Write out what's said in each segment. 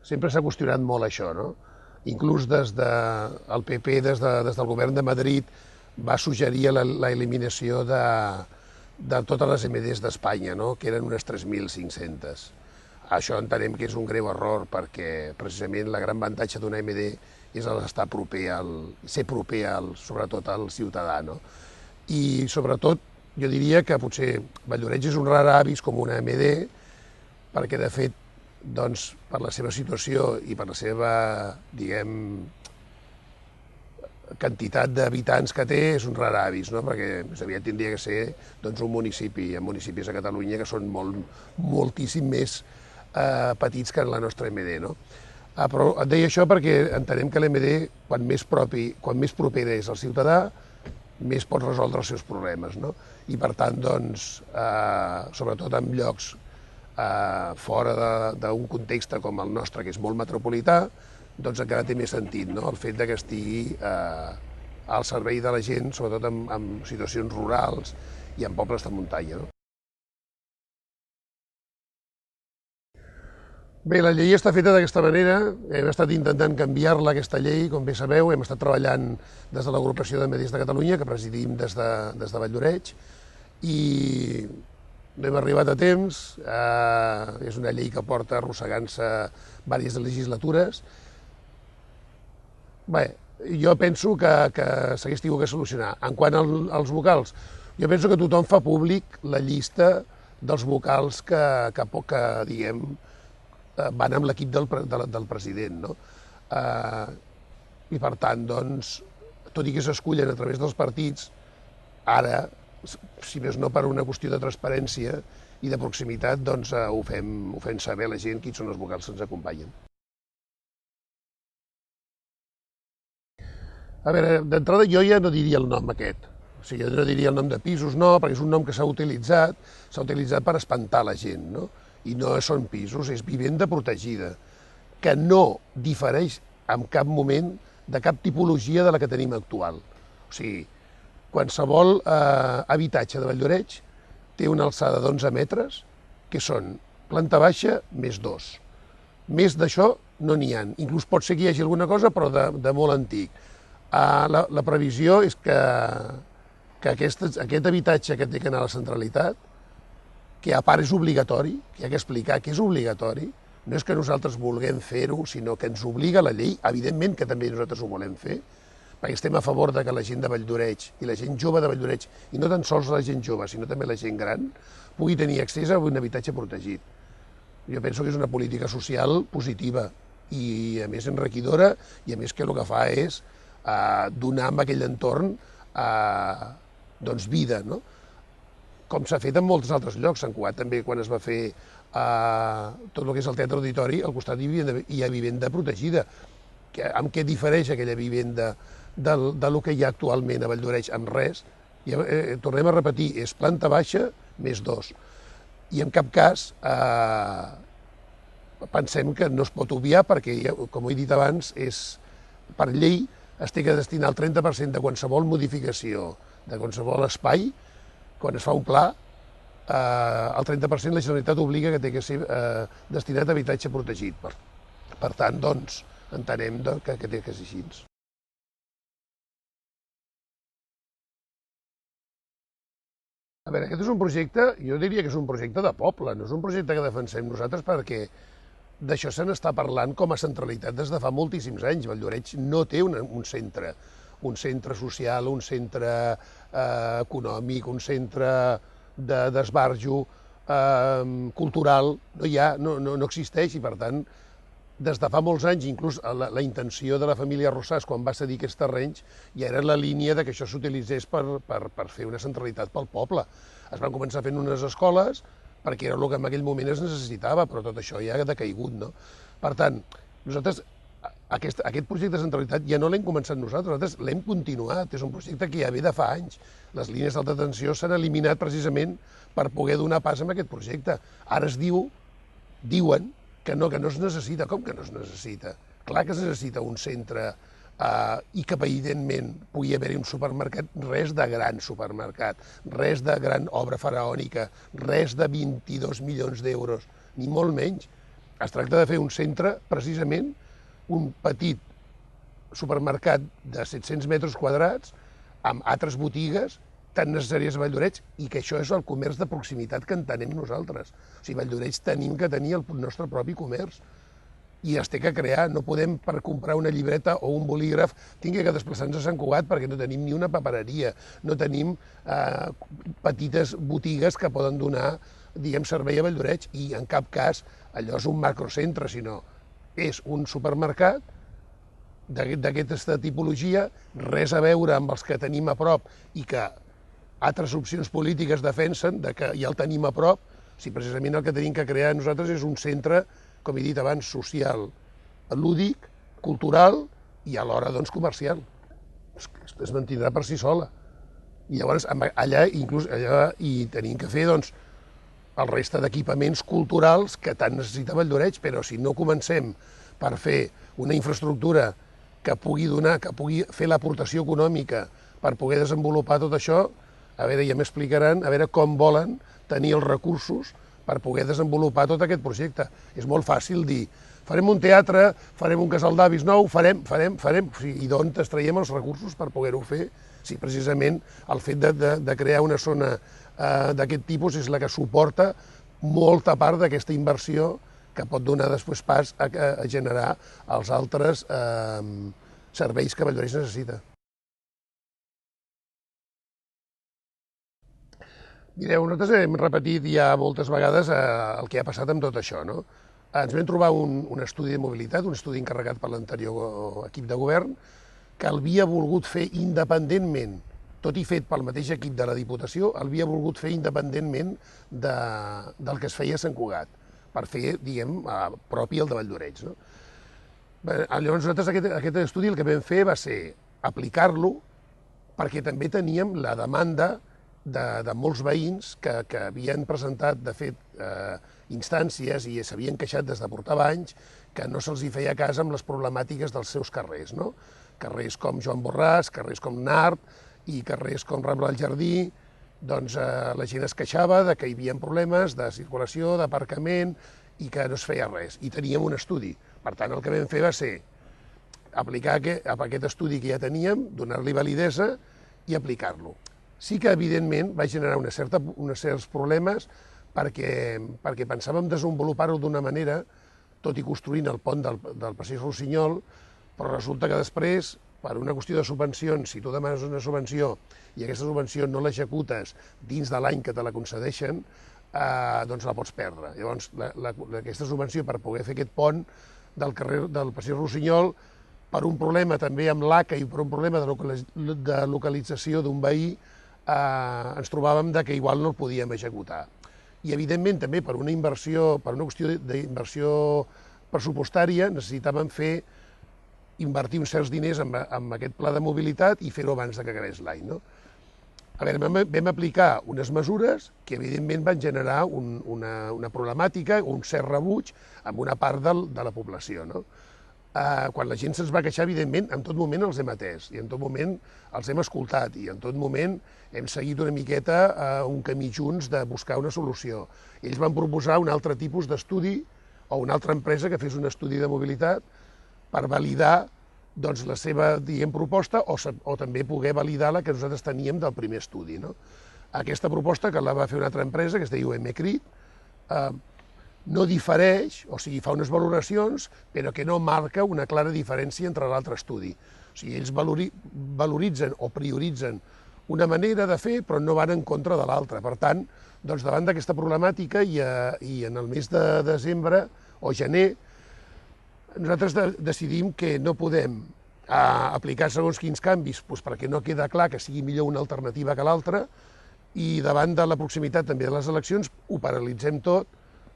Sempre s'ha qüestionat molt això, no? Inclús des del PP, des del govern de Madrid, va suggerir l'eliminació de totes les MDs d'Espanya, no? Que eren unes 3.500. Això entenem que és un greu error perquè precisament la gran avantatge d'una MD és estar proper ser proper sobretot al ciutadà, no? I sobretot jo diria que potser Valldoreix és un rar avis com una MD perquè de fet doncs, per la seva situació i per la seva, diguem, quantitat d'habitants que té, és un rar avis, no? Perquè més aviat tindria que ser doncs, un municipi. Hi ha municipis a Catalunya que són moltíssim més petits que la nostra MD, no? Però et deia això perquè entenem que l'MD, quan més propera és al ciutadà, més pot resoldre els seus problemes, no? I per tant, doncs, sobretot en llocs fora d'un context com el nostre, que és molt metropolità, doncs encara té més sentit, no? El fet que estigui al servei de la gent, sobretot en situacions rurals i en pobles de muntanya, no? Bé, la llei està feta d'aquesta manera, hem estat intentant canviar-la, aquesta llei, com bé sabeu, hem estat treballant des de l'Agrupació de Medis de Catalunya, que presidim des de Valldoreix, i no hem arribat a temps, és una llei que porta arrossegant-se diverses legislatures. Bé, jo penso que s'hagués tingut que solucionar. En quant als vocals, jo penso que tothom fa públic la llista dels vocals que diguem, van amb l'equip del president, no? I per tant, doncs, tot i que s'escullen a través dels partits, ara, si més no per una qüestió de transparència i de proximitat, doncs ho fem saber a la gent quins són els vocals que ens acompanyen. A veure, d'entrada jo ja no diria el nom aquest. O sigui, jo no diria el nom de pisos, no, perquè és un nom que s'ha utilitzat per espantar la gent, no? I no són pisos, és vivenda protegida, que no difereix en cap moment de cap tipologia de la que tenim actual. O sigui, qualsevol habitatge de Valldoreix té una alçada d'11 metres, que són planta baixa més 2. Més d'això no n'hi ha. Inclús pot ser que hi hagi alguna cosa, però de molt antic. La previsió és que aquest habitatge que té que anar a la centralitat, que a part és obligatori, que hi ha que explicar que és obligatori, no és que nosaltres vulguem fer-ho, sinó que ens obliga la llei, evidentment que també nosaltres ho volem fer, perquè estem a favor de que la gent de Valldoreix i la gent jove de Valldoreix, i no tan sols la gent jove, sinó també la gent gran, pugui tenir accés a un habitatge protegit. Jo penso que és una política social positiva i, a més, enriquidora, i, a més, que el que fa és donar a aquell entorn doncs, vida, no? Com s'ha fet en molts altres llocs. Sant Cugat també, quan es va fer tot el que és el teatre auditori, al costat hi ha vivenda protegida. Amb què difereix aquella vivenda del que hi ha actualment a Valldoreix? En res. Tornem a repetir, és planta baixa més 2. I en cap cas pensem que no es pot obviar perquè, com he dit abans, per llei es té que destinar el 30% de qualsevol modificació, de qualsevol espai, quan es fa un pla, el 30% la Generalitat obliga que té que ser destinat a habitatge protegit. Per tant, doncs, entenem que té que ser així. A veure, aquest és un projecte, jo diria que és un projecte de poble, no és un projecte que defensem nosaltres perquè d'això se n'està parlant com a centralitat des de fa moltíssims anys. Valldoreix no té un centre social, un centre econòmic, un centre d'esbarjo cultural, no existeix, i per tant, des de fa molts anys, inclús la intenció de la família Rosàs, quan va cedir aquests terrenys, ja era la línia que això s'utilitzés per fer una centralitat pel poble. Es van començar fent unes escoles, perquè era el que en aquell moment es necessitava, però tot això ja ha decaigut, no? Per tant, nosaltres aquest projecte de centralitat ja no l'hem començat nosaltres l'hem continuat, és un projecte que ja ve de fa anys. Les línies d'alta tensió s'han eliminat precisament per poder donar pas a aquest projecte. Ara diuen que no es necessita. Com que no es necessita? Clar que es necessita un centre i que, evidentment, pugui haver-hi un supermercat, res de gran supermercat, res de gran obra faraònica, res de 22 milions d'euros, ni molt menys. Es tracta de fer un centre, precisament, un petit supermercat de 700 metres quadrats, amb altres botigues tan necessàries a Valldoreix, i que això és el comerç de proximitat que entenem nosaltres. O sigui, a Valldoreix tenim que tenir el nostre propi comerç, i es té que crear. No podem, per comprar una llibreta o un bolígraf, tingui que desplaçar-nos a Sant Cugat perquè no tenim ni una papereria, no tenim petites botigues que poden donar, diguem, servei a Valldoreix, i en cap cas allò és un macrocentre, sinó és un supermercat d'aquesta tipologia, res a veure amb els que tenim a prop i que altres opcions polítiques defensen de que ja el tenim a prop. Si precisament el que tenim que crear nosaltres és un centre, com he dit abans, social, lúdic, cultural i alhora doncs, comercial. Es mantindrà per si sola. I llavors allà hi tenim que fer doncs, el reste d'equipaments culturals que tant necessita Valldoreix, però si no comencem per fer una infraestructura que pugui donar, que pugui fer l'aportació econòmica per poder desenvolupar tot això, a veure, ja m'explicaran, a veure com volen tenir els recursos per poder desenvolupar tot aquest projecte. És molt fàcil dir, farem un teatre, farem un casal d'avis nou, farem, i d'on traiem els recursos per poder-ho fer? Si precisament el fet de crear una zona d'aquest tipus és la que suporta molta part d'aquesta inversió que pot donar després pas a generar els altres serveis que Valldoreix necessita. Mireu, nosaltres hem repetit ja moltes vegades el que ha passat amb tot això, no? Ens vam trobar un estudi de mobilitat, un estudi encarregat per l'anterior equip de govern, que l'havia volgut fer independentment, tot i fet pel mateix equip de la Diputació, l'havia volgut fer independentment del que es feia a Sant Cugat, per fer, diguem, propi el de Valldoreix. Llavors nosaltres aquest estudi el que vam fer va ser aplicar-lo perquè també teníem la demanda de molts veïns que havien presentat, de fet, instàncies i s'havien queixat des de portava anys que no se'ls feia cas amb les problemàtiques dels seus carrers, no? Carrers com Joan Borràs, carrers com Nart i carrers com Rambla del Jardí, doncs la gent es queixava de que hi havia problemes de circulació, d'aparcament i que no es feia res. I teníem un estudi. Per tant, el que vam fer va ser aplicar aquest estudi que ja teníem, donar-li validesa i aplicar-lo. Sí que, evidentment, va generar uns certs problemes perquè pensàvem desenvolupar-ho d'una manera, tot i construint el pont del passeig Rossinyol, però resulta que després, per una qüestió de subvencions, si tu demanes una subvenció i aquesta subvenció no l'executes dins de l'any que te la concedeixen, doncs la pots perdre. Llavors, aquesta subvenció per poder fer aquest pont del passeig Rossinyol, per un problema també amb l'ACA i per un problema de localització d'un veí, ens trobàvem que igual no el podíem executar. I, evidentment, també per una qüestió d'inversió pressupostària, necessitàvem invertir uns certs diners en aquest pla de mobilitat i fer-ho abans que acabés l'any. A veure, vam aplicar unes mesures que, evidentment, van generar una problemàtica, un cert rebuig amb una part de la població. Quan la gent se'ns va queixar, evidentment, en tot moment els hem atès, i en tot moment els hem escoltat, i en tot moment hem seguit una miqueta un camí junts de buscar una solució. Ells van proposar un altre tipus d'estudi o una altra empresa que fes un estudi de mobilitat per validar la seva proposta o també poder validar la que nosaltres teníem del primer estudi. Aquesta proposta, que la va fer una altra empresa, que es deia UMCRIT, no difereix, o sigui, fa unes valoracions, però que no marca una clara diferència entre l'altre estudi. O sigui, ells valoritzen o prioritzen una manera de fer, però no van en contra de l'altra. Per tant, davant d'aquesta problemàtica i en el mes de desembre o gener, nosaltres decidim que no podem aplicar segons quins canvis perquè no queda clar que sigui millor una alternativa que l'altra, i davant de la proximitat també de les eleccions ho paralitzem tot.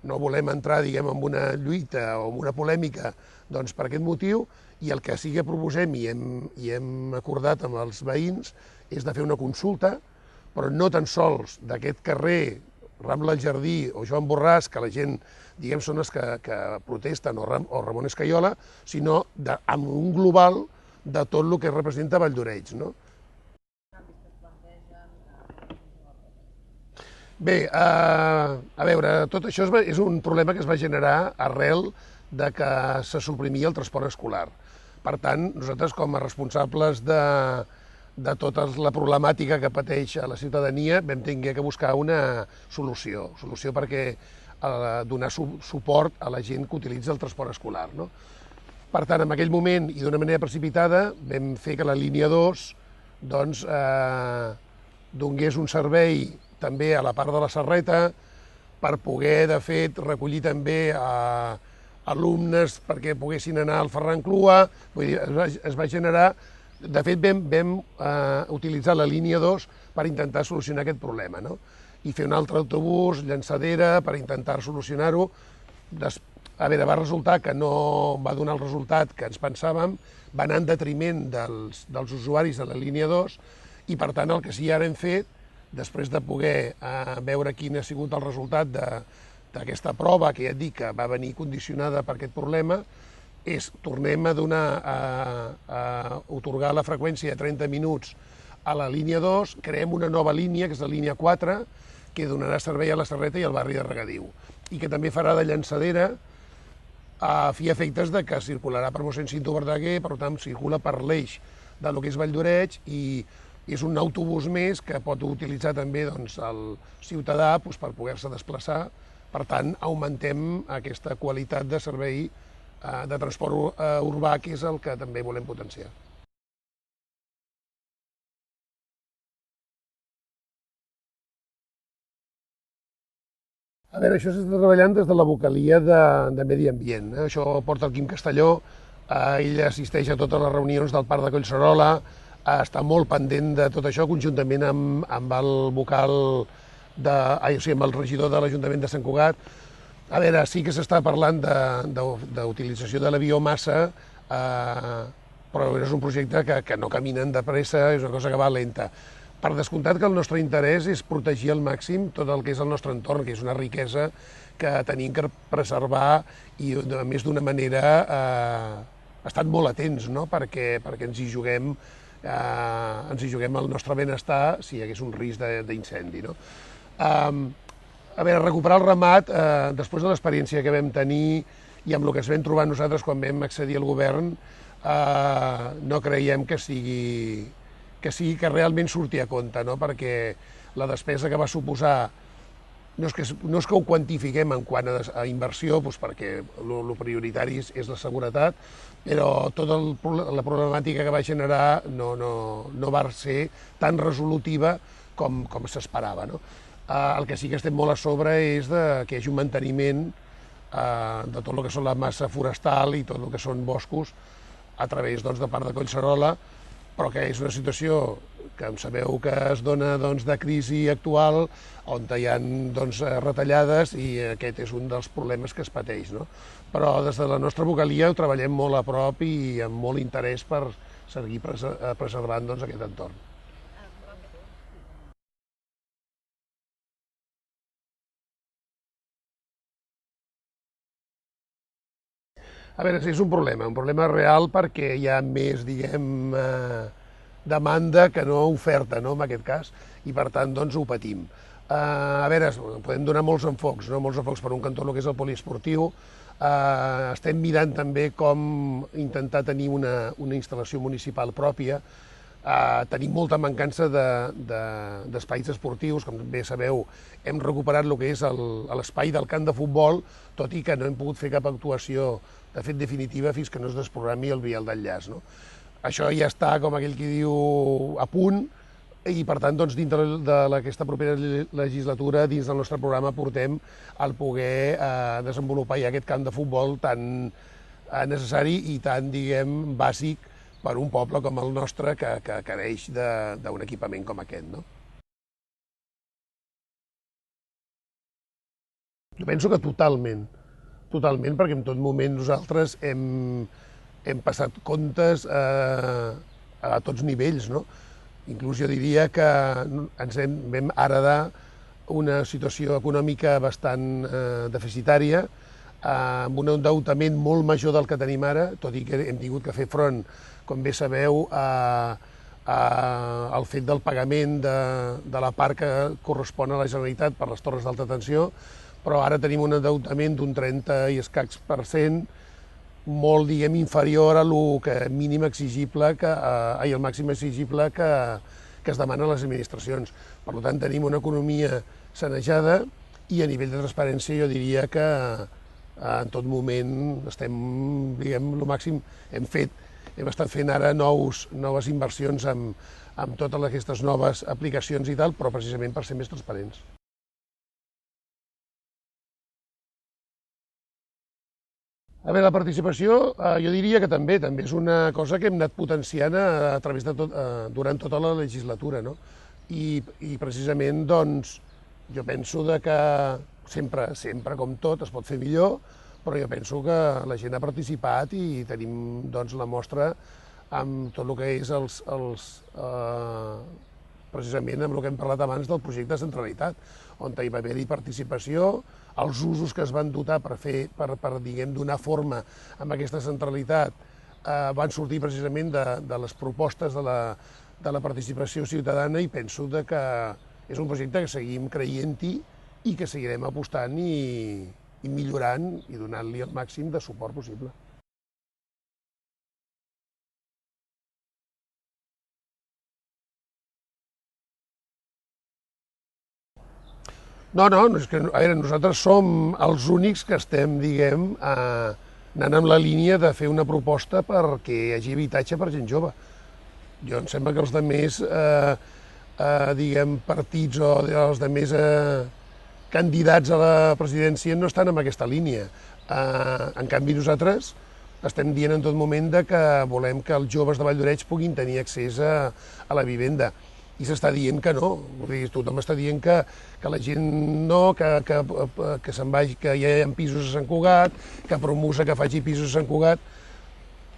No volem entrar, diguem, en una lluita o en una polèmica per aquest motiu, i el que sí que proposem i hem acordat amb els veïns és de fer una consulta, però no tan sols d'aquest carrer, Rambla del Jardí o Joan Borràs, que la gent, diguem, són els que protesten, o Ramon Escaiola, sinó amb un global de tot el que representa Valldoreix. Bé, a veure, tot això és un problema que es va generar arrel de que se suprimia el transport escolar. Per tant, nosaltres com a responsables de tota la problemàtica que pateix la ciutadania vam haver que buscar una solució perquè donar suport a la gent que utilitza el transport escolar. No? Per tant, en aquell moment i d'una manera precipitada vam fer que la línia 2 doncs, donés un servei també a la part de la Serreta per poder, de fet, recollir també alumnes perquè poguessin anar al Ferran Clua. Vull dir, es va generar... De fet, vam utilitzar la línia 2 per intentar solucionar aquest problema, no? I fer un altre autobús, llançadera, per intentar solucionar-ho. A veure, va resultar que no va donar el resultat que ens pensàvem, va anar en detriment dels usuaris de la línia 2 i, per tant, el que sí ara hem fet, després de poder veure quin ha sigut el resultat d'aquesta prova, que ja et dic que va venir condicionada per aquest problema, tornem a otorgar la freqüència de 30 minuts a la línia 2, creem una nova línia, que és la línia 4, que donarà servei a la Serreta i al barri de Regadiu, i que també farà de llançadera a fi efectes de que circularà per mossèn Cinto Verdaguer, per tant, circula per l'eix de lo que és Valldoreix, i és un autobús més que pot utilitzar també doncs, el ciutadà per poder-se desplaçar. Per tant, augmentem aquesta qualitat de servei de transport urbà, que és el que també volem potenciar. A veure, això s'està treballant des de la vocalia de Medi Ambient. Això porta el Quim Castelló, ell assisteix a totes les reunions del Parc de Collserola, està molt pendent de tot això, conjuntament amb el vocal, amb el regidor de l'Ajuntament de Sant Cugat. A veure, sí que s'està parlant d'utilització de la biomassa, però és un projecte que no caminen de pressa, és una cosa que va lenta. Per descomptat que el nostre interès és protegir al màxim tot el que és el nostre entorn, que és una riquesa que tenim que preservar i, a més, d'una manera estant molt atents, no? perquè ens hi juguem el nostre benestar si hi hagués un risc d'incendi. No? A veure, recuperar el ramat, després de l'experiència que vam tenir i amb el que ens vam trobar nosaltres quan vam accedir al govern, no creiem que realment surti a compte, no? Perquè la despesa que va suposar no és que ho quantifiquem en quant a inversió, perquè el prioritari és la seguretat, però tota la problemàtica que va generar no va ser tan resolutiva com s'esperava. No? El que sí que estem molt a sobre és que hi hagi un manteniment de tot el que són la massa forestal i tot el que són boscos a través de part de Collserola, però que és una situació que sabeu que es dona de crisi actual, on hi ha retallades, i aquest és un dels problemes que es pateix. No? Però des de la nostra vocalia ho treballem molt a prop i amb molt interès per seguir preservant aquest entorn. A veure, és un problema real perquè hi ha més, demanda que no oferta, no, en aquest cas, i per tant ho patim. A veure, podem donar molts enfocs, no? Molts enfocs per un cantó, el que és el poliesportiu. Estem mirant també com intentar tenir una instal·lació municipal pròpia. Tenim molta mancança d'espais esportius, com bé sabeu, hem recuperat el que és l'espai del camp de futbol, tot i que no hem pogut fer cap actuació de fet definitiva fins que no es desprogrami el vial d'enllaç. No? Això ja està, com aquell qui diu, a punt, i per tant, dintre d'aquesta propera legislatura, dins del nostre programa, portem el poder desenvolupar ja aquest camp de futbol tan necessari i tan, bàsic per un poble com el nostre que careix d'un equipament com aquest. No? Jo penso que totalment, perquè en tot moment nosaltres hem passat comptes a tots nivells, no? Inclús jo diria que ens vam heredar una situació econòmica bastant deficitària, amb un endeutament molt major del que tenim ara, tot i que hem tingut que fer front, com bé sabeu, a el fet del pagament de la part que correspon a la Generalitat per les torres d'alta tensió, però ara tenim un endeutament d'un 30 i escacs %, molt, diguem, inferior a lo que mínim exigible, el màxim exigible que es demana a les administracions. Per tant, tenim una economia sanejada i a nivell de transparència jo diria que en tot moment estem, diguem, el màxim hem estat fent ara noves inversions amb totes aquestes noves aplicacions i tal, però precisament per ser més transparents. A veure, la participació jo diria que també és una cosa que hem anat potenciant a través de durant tota la legislatura, no? I precisament, doncs, jo penso que sempre, com tot, es pot fer millor, però jo penso que la gent ha participat i tenim, doncs, la mostra amb tot el que és precisament amb el que hem parlat abans del projecte de centralitat, on hi va haver-hi participació, els usos que es van dotar per diguem, donar forma a aquesta centralitat van sortir precisament de les propostes de la participació ciutadana i penso que és un projecte que seguim creient-hi i que seguirem apostant i millorant i donant-li el màxim de suport possible. No, és que, a veure, nosaltres som els únics que estem, diguem, anant amb la línia de fer una proposta perquè hi hagi habitatge per gent jove. Jo em sembla que els altres, diguem, partits o els altres candidats a la presidència no estan en aquesta línia. En canvi, nosaltres estem dient en tot moment que volem que els joves de Valldoreix puguin tenir accés a la vivenda. I s'està dient que no, tothom està dient que la gent no, que se'n vagi, que hi ha pisos a Sant Cugat, que Promusa que faci pisos a Sant Cugat.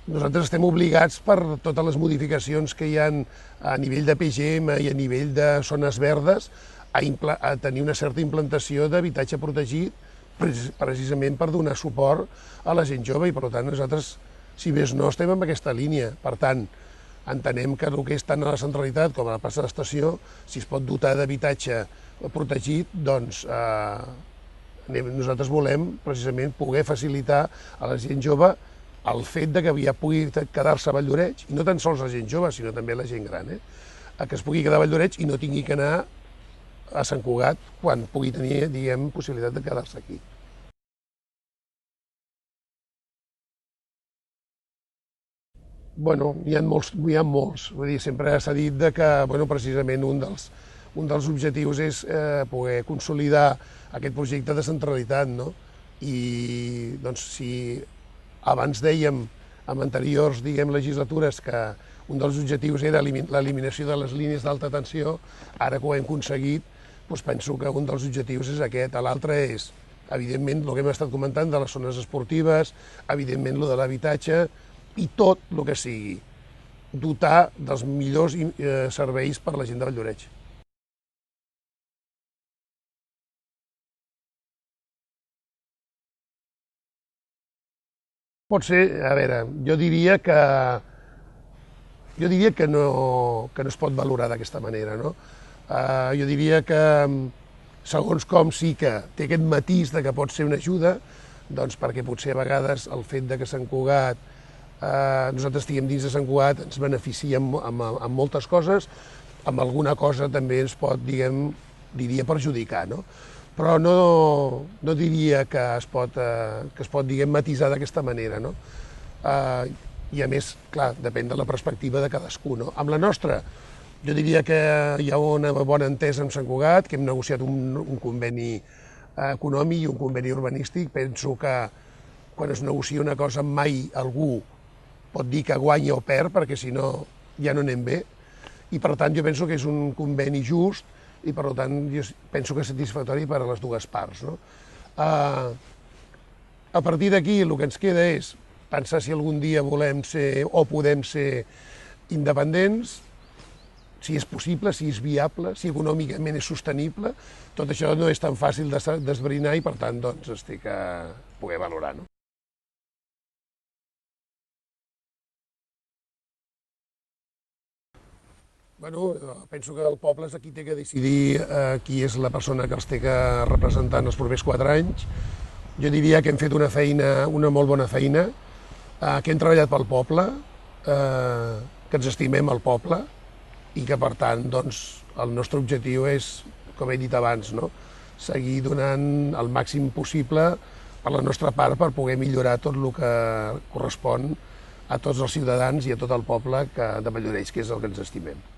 Nosaltres estem obligats per totes les modificacions que hi ha a nivell de PGM i a nivell de zones verdes a tenir una certa implantació d'habitatge protegit precisament per donar suport a la gent jove i per tant nosaltres, si més no, estem en aquesta línia. Per tant, entenem que el que és tant a la centralitat com a la plaça d'Estació, si es pot dotar d'habitatge protegit, doncs nosaltres volem precisament poder facilitar a la gent jove el fet que ja pugui quedar-se a Valldoreix, i no tan sols la gent jove, sinó també la gent gran, que es pugui quedar a Valldoreix i no tingui que anar a Sant Cugat quan pugui tenir, diguem, possibilitat de quedar-se aquí. Bueno, hi ha molts. Vull dir, sempre s'ha dit que, bueno, precisament un dels objectius és poder consolidar aquest projecte de centralitat, no? I, doncs, si abans dèiem, en anteriors, diguem, legislatures, que un dels objectius era l'eliminació de les línies d'alta tensió, ara que ho hem aconseguit, doncs penso que un dels objectius és aquest. L'altre és, evidentment, el que hem estat comentant de les zones esportives, evidentment, el de l'habitatge, i tot el que sigui, dotar dels millors serveis per a la gent de Valldoreix. Pot ser, a veure, jo diria que no es pot valorar d'aquesta manera, no? Jo diria que, segons com sí que té aquest matís de que pot ser una ajuda, doncs perquè potser a vegades el fet que Sant Cugat nosaltres estiguem dins de Sant Cugat ens beneficia amb moltes coses, amb alguna cosa també ens pot, diria, perjudicar, no? Però no diria que es pot, diguem, matisar d'aquesta manera, no? I a més, clar, depèn de la perspectiva de cadascú, no? Amb la nostra, jo diria que hi ha una bona entesa amb Sant Cugat, que hem negociat un conveni econòmic i un conveni urbanístic. Penso que quan es negocia una cosa mai algú pot dir que guanya o perd, perquè si no ja no anem bé, i per tant jo penso que és un conveni just i per tant jo penso que és satisfactori per a les dues parts, no? A partir d'aquí el que ens queda és pensar si algun dia volem ser o podem ser independents, si és possible, si és viable, si econòmicament és sostenible. Tot això no és tan fàcil d'esbrinar i per tant doncs estic a poder valorar, no? Bueno, penso que el poble és qui té que decidir qui és la persona que els té que representar en els propers 4 anys. Jo diria que hem fet una feina, una molt bona feina, que hem treballat pel poble, que ens estimem el poble i que, per tant, doncs, el nostre objectiu és, com he dit abans, no? Seguir donant el màxim possible per la nostra part per poder millorar tot el que correspon a tots els ciutadans i a tot el poble de Valldoreix, que és el que ens estimem.